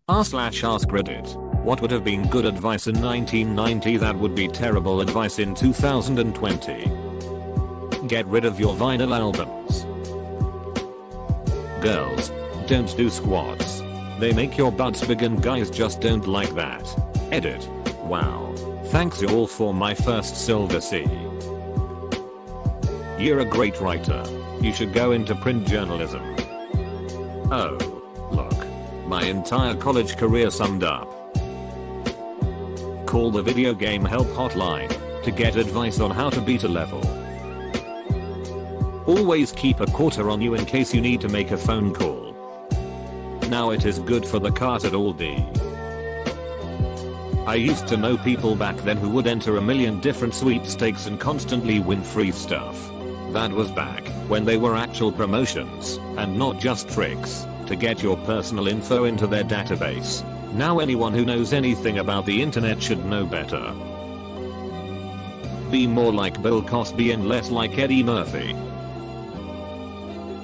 r/AskReddit. What would have been good advice in 1990 that would be terrible advice in 2020? Get rid of your vinyl albums. Girls, don't do squats. They make your butts big and guys just don't like that. Edit. Wow. Thanks you all for my first silver C. You're a great writer. You should go into print journalism. Oh. Look. My entire college career summed up. Call the video game help hotline to get advice on how to beat a level. Always keep a quarter on you in case you need to make a phone call. Now it is good for the cart at Aldi. I used to know people back then who would enter a million different sweepstakes and constantly win free stuff. That was back when they were actual promotions and not just tricks to get your personal info into their database. Now anyone who knows anything about the internet should know better. Be more like Bill Cosby and less like Eddie Murphy.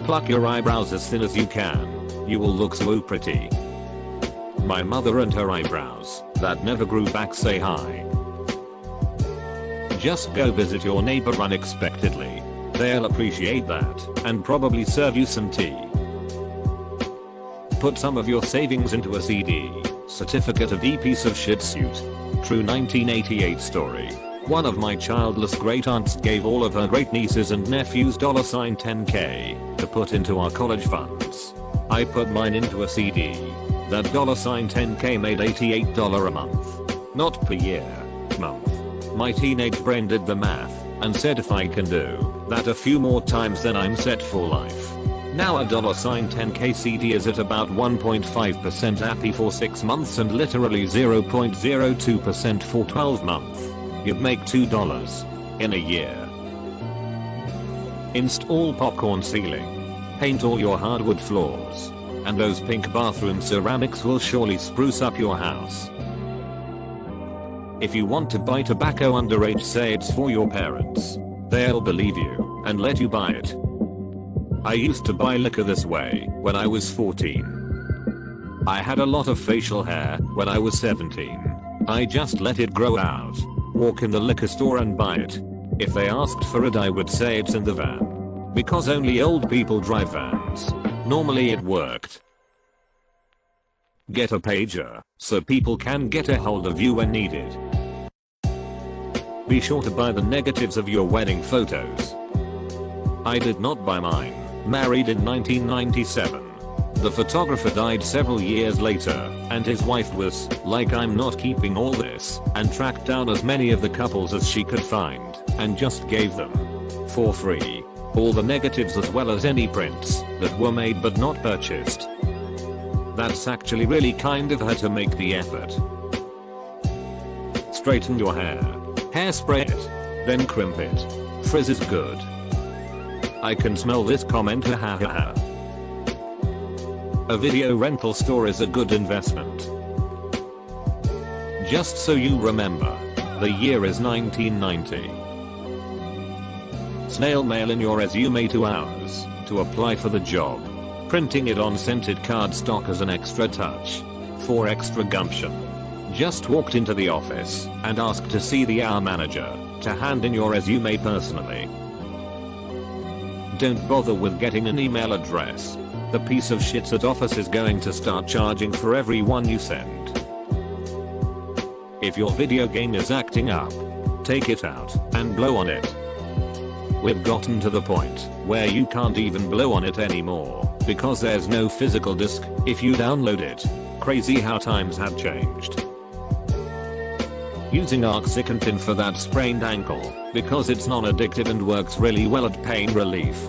Pluck your eyebrows as thin as you can. You will look so pretty. My mother and her eyebrows that never grew back say hi. Just go visit your neighbor unexpectedly. They'll appreciate that and probably serve you some tea. Put some of your savings into a CD, certificate of piece of shit suit. True 1988 story. One of my childless great aunts gave all of her great nieces and nephews $10K to put into our college funds. I put mine into a CD. That $10K made $88 a month. Not per year. Month. My teenage brain did the math and said if I can do that a few more times then I'm set for life. Now a $10K CD is at about 1.5% happy for 6 months and literally 0.02% for 12 months. You'd make $2 in a year. Install popcorn ceiling. Paint all your hardwood floors. And those pink bathroom ceramics will surely spruce up your house. If you want to buy tobacco underage, say it's for your parents. They'll believe you and let you buy it. I used to buy liquor this way when I was 14. I had a lot of facial hair when I was 17. I just let it grow out. Walk in the liquor store and buy it. If they asked for it I would say it's in the van. Because only old people drive vans. Normally it worked. Get a pager so people can get a hold of you when needed. Be sure to buy the negatives of your wedding photos. I did not buy mine. Married in 1997. The photographer died several years later, and his wife was like, I'm not keeping all this, and tracked down as many of the couples as she could find, and just gave them for free all the negatives as well as any prints that were made but not purchased. That's actually really kind of her to make the effort. Straighten your hair. Hairspray it. Then crimp it. Frizz is good. I can smell this comment, ha. A video rental store is a good investment. Just so you remember, the year is 1990. Snail mail in your resume 2 hours to apply for the job. Printing it on scented cardstock as an extra touch. For extra gumption. Just walked into the office and asked to see the HR manager to hand in your resume personally. Don't bother with getting an email address. The piece of shit at office is going to start charging for every one you send. If your video game is acting up, take it out and blow on it. We've gotten to the point where you can't even blow on it anymore because there's no physical disk if you download it. Crazy how times have changed. Using oxycontin for that sprained ankle because it's non-addictive and works really well at pain relief.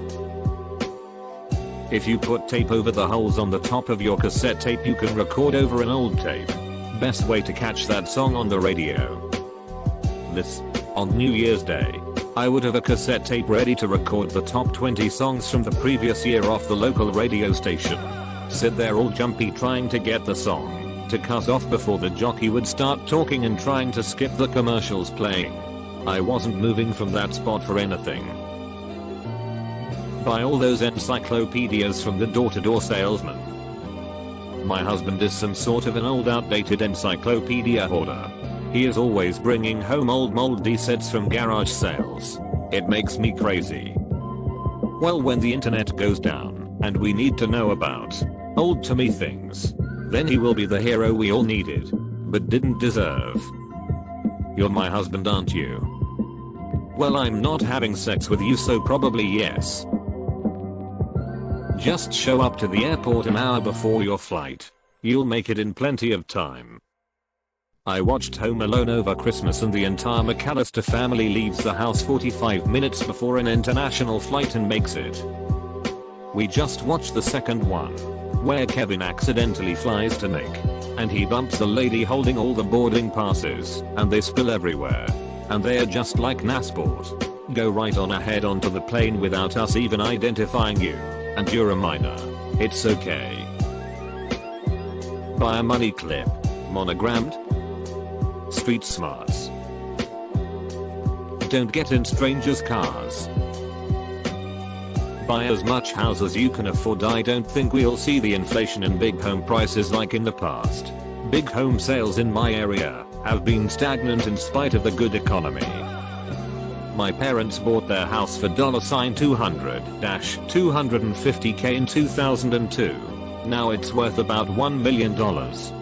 If you put tape over the holes on the top of your cassette tape you can record over an old tape. Best way to catch that song on the radio. This, on New Year's Day, I would have a cassette tape ready to record the top 20 songs from the previous year off the local radio station. Sit there all jumpy trying to get the song to cut off before the jockey would start talking and trying to skip the commercials playing. I wasn't moving from that spot for anything. Buy all those encyclopedias from the door-to-door salesman. My husband is some sort of an old outdated encyclopedia hoarder. He is always bringing home old moldy sets from garage sales. It makes me crazy. Well, when the internet goes down and we need to know about old to me things, then he will be the hero we all needed but didn't deserve. You're my husband, aren't you? Well, I'm not having sex with you, so probably yes. Just show up to the airport an hour before your flight. You'll make it in plenty of time. I watched Home Alone over Christmas and the entire McAllister family leaves the house 45 minutes before an international flight and makes it. We just watched the second one, where Kevin accidentally flies to Nick, and he bumps the lady holding all the boarding passes, and they spill everywhere. And they're just like Nasport. Go right on ahead onto the plane without us even identifying you, and you're a minor. It's okay. Buy a money clip. Monogrammed. Street smarts. Don't get in strangers' cars. Buy as much house as you can afford. I don't think we'll see the inflation in big home prices like in the past. Big home sales in my area have been stagnant in spite of the good economy. My parents bought their house for $250K in 2002. Now it's worth about $1 million.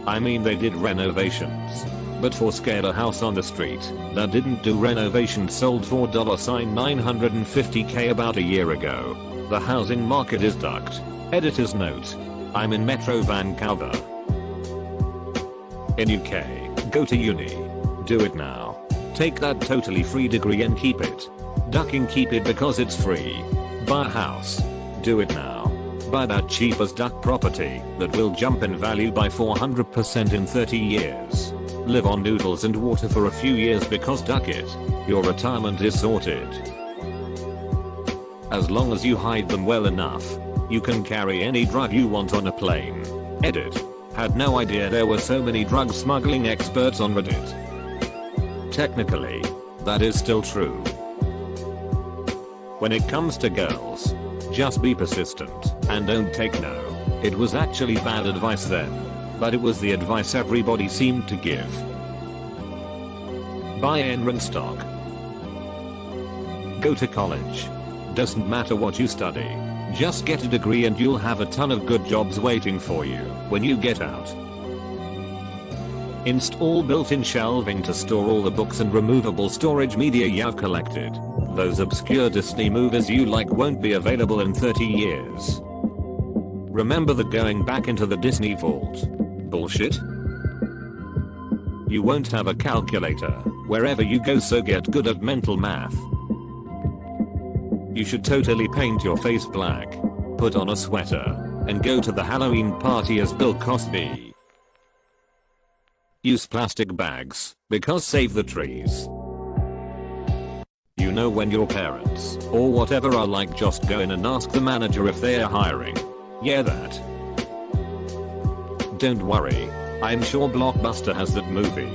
I mean, they did renovations, but for scale a house on the street that didn't do renovations sold for $950K about a year ago. The housing market is ducked. Editor's note. I'm in Metro Vancouver. In UK, go to uni. Do it now. Take that totally free degree and keep it. Ducking, keep it because it's free. Buy a house. Do it now. Buy that cheap as duck property that will jump in value by 400% in 30 years. Live on noodles and water for a few years because duck it. Your retirement is sorted. As long as you hide them well enough, you can carry any drug you want on a plane. Edit. Had no idea there were so many drug smuggling experts on Reddit. Technically, that is still true. When it comes to girls, just be persistent and don't take no. It was actually bad advice then, but it was the advice everybody seemed to give. Buy Enron stock. Go to college. Doesn't matter what you study. Just get a degree and you'll have a ton of good jobs waiting for you when you get out. Install built-in shelving to store all the books and removable storage media you've collected. Those obscure Disney movies you like won't be available in 30 years. Remember the going back into the Disney vault bullshit? You won't have a calculator wherever you go, so get good at mental math. You should totally paint your face black, put on a sweater, and go to the Halloween party as Bill Cosby. Use plastic bags, because save the trees. You know, when your parents, or whatever, are like, just go in and ask the manager if they are hiring. Yeah, that. Don't worry, I'm sure Blockbuster has that movie.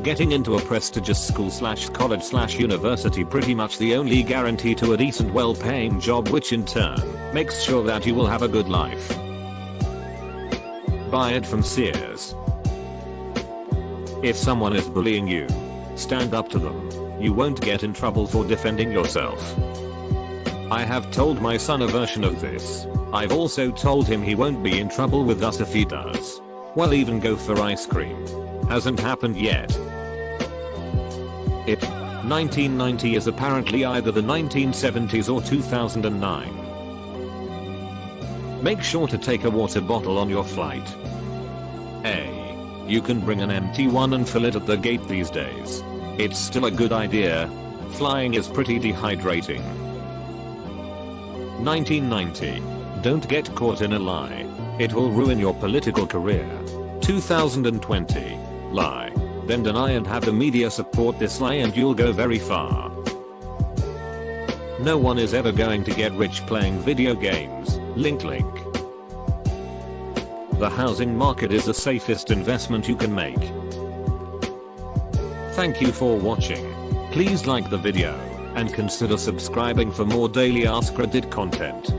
Getting into a prestigious school / college / university pretty much the only guarantee to a decent well-paying job, which in turn makes sure that you will have a good life. Buy it from Sears. If someone is bullying you, stand up to them. You won't get in trouble for defending yourself. I have told my son a version of this. I've also told him he won't be in trouble with us if he does. Well, even go for ice cream. Hasn't happened yet. 1990 is apparently either the 1970s or 2009. Make sure to take a water bottle on your flight. You can bring an empty one and fill it at the gate these days. It's still a good idea. Flying is pretty dehydrating. 1990. Don't get caught in a lie. It will ruin your political career. 2020. Lie. Then deny and have the media support this lie and you'll go very far. No one is ever going to get rich playing video games. Link. The housing market is the safest investment you can make. Thank you for watching. Please like the video and consider subscribing for more daily AskReddit content.